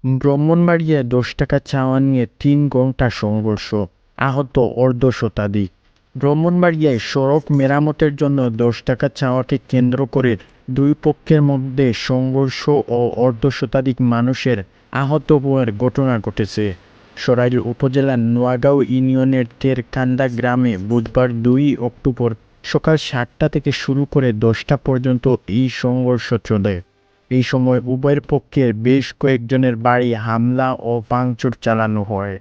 ব্রাহ্মণবাড়িয়ায় ১০ টাকা চাওয়া নিয়ে ৩ ঘণ্টা সংঘর্ষ, আহত অর্ধশতাধিক। ব্রাহ্মণবাড়িয়ায় সড়ক মেরামতের জন্য ১০ টাকা চাওয়াকে কেন্দ্র করে দুই পক্ষের মধ্যে সংঘর্ষ ও অর্ধশতাধিক মানুষের আহত হওয়ার ঘটনা ঘটেছে। সরাইল উপজেলার নোয়াগাঁও ইউনিয়নের তেরকান্দা গ্রামে বুধবার ২ অক্টোবর সকাল ৭টা থেকে শুরু করে ১০টা পর্যন্ত এই সংঘর্ষ চলে। এই সময় উভয়ের পক্ষের বেশ কয়েকজনের বাড়ি হামলা ও ভাঙচুর চালানো হয়।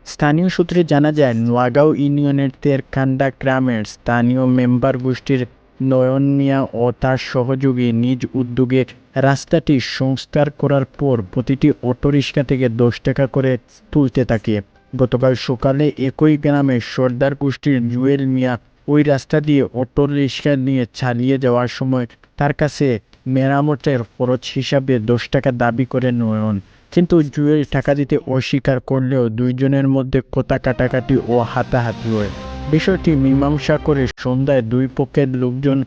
স্থানীয় সূত্রে জানা যায়, নোয়াগাঁও ইউনিয়নের তেরকান্দা গ্রামের স্থানীয় মেম্বার গোষ্ঠীর নয়ন মিয়া ও তার সহযোগী নিজ উদ্যোগে রাস্তাটি সংস্কার করার পর প্রতিটি অটোরিকশা থেকে ১০ টাকা করে তুলতে থাকে। গতকাল সকালে একই গ্রামের সর্দার গোষ্ঠীর জুয়েল মিয়া ওই রাস্তা দিয়ে অটোরিকশা নিয়ে চালিয়ে যাওয়ার সময় তার কাছে মেরামতের খরচ হিসাবে ১০ টাকা দাবি করে নয়ন, কিন্তু জুয়েল টাকা দিতে অস্বীকার করলেও দুইজনের মধ্যে কথা কাটাকাটি ও হাতাহাতি হয়। বিষয়টি মীমাংসা করে সন্ধ্যায় দুই পক্ষের লোকজন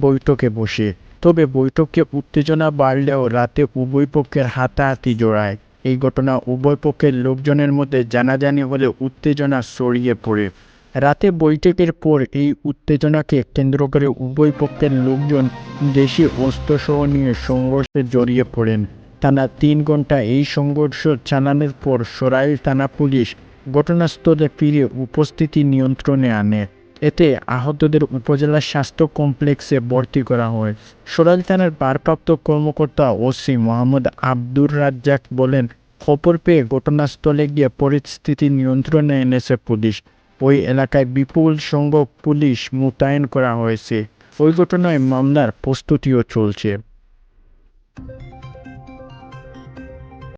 বৈঠকে বসে। তবে বৈঠকে উত্তেজনা বাড়লেও রাতে উভয় পক্ষের হাতাহাতি জড়ায়। এই ঘটনা উভয় পক্ষের লোকজনের মধ্যে জানাজানি হলে উত্তেজনা ছড়িয়ে পড়ে। রাতে বৈঠকের পর এই উত্তেজনাকে কেন্দ্র করে উভয় পক্ষের লোকজন দেশি অস্ত্রসহ নিয়ে সংঘর্ষে জড়িয়ে পড়েন। টানা ৩ ঘণ্টা এই সংঘর্ষ চালানোর পর সরাইল থানা পুলিশ ঘটনাস্থলে ফিরে পরিস্থিতি নিয়ন্ত্রণে আনে। এতে আহতদের উপজেলা স্বাস্থ্য কমপ্লেক্সে ভর্তি করা হয়। সরাইল থানার ভারপ্রাপ্ত কর্মকর্তা ওসি মোহাম্মদ আব্দুর রাজ্জাক বলেন, খবর পেয়ে ঘটনাস্থলে গিয়ে পরিস্থিতি নিয়ন্ত্রণে এনেছে পুলিশ। ওই এলাকায় বিপুল সংখ্যক পুলিশ মোতায়েন করা হয়েছে। ওই ঘটনায় মামলার প্রস্তুতিও চলছে।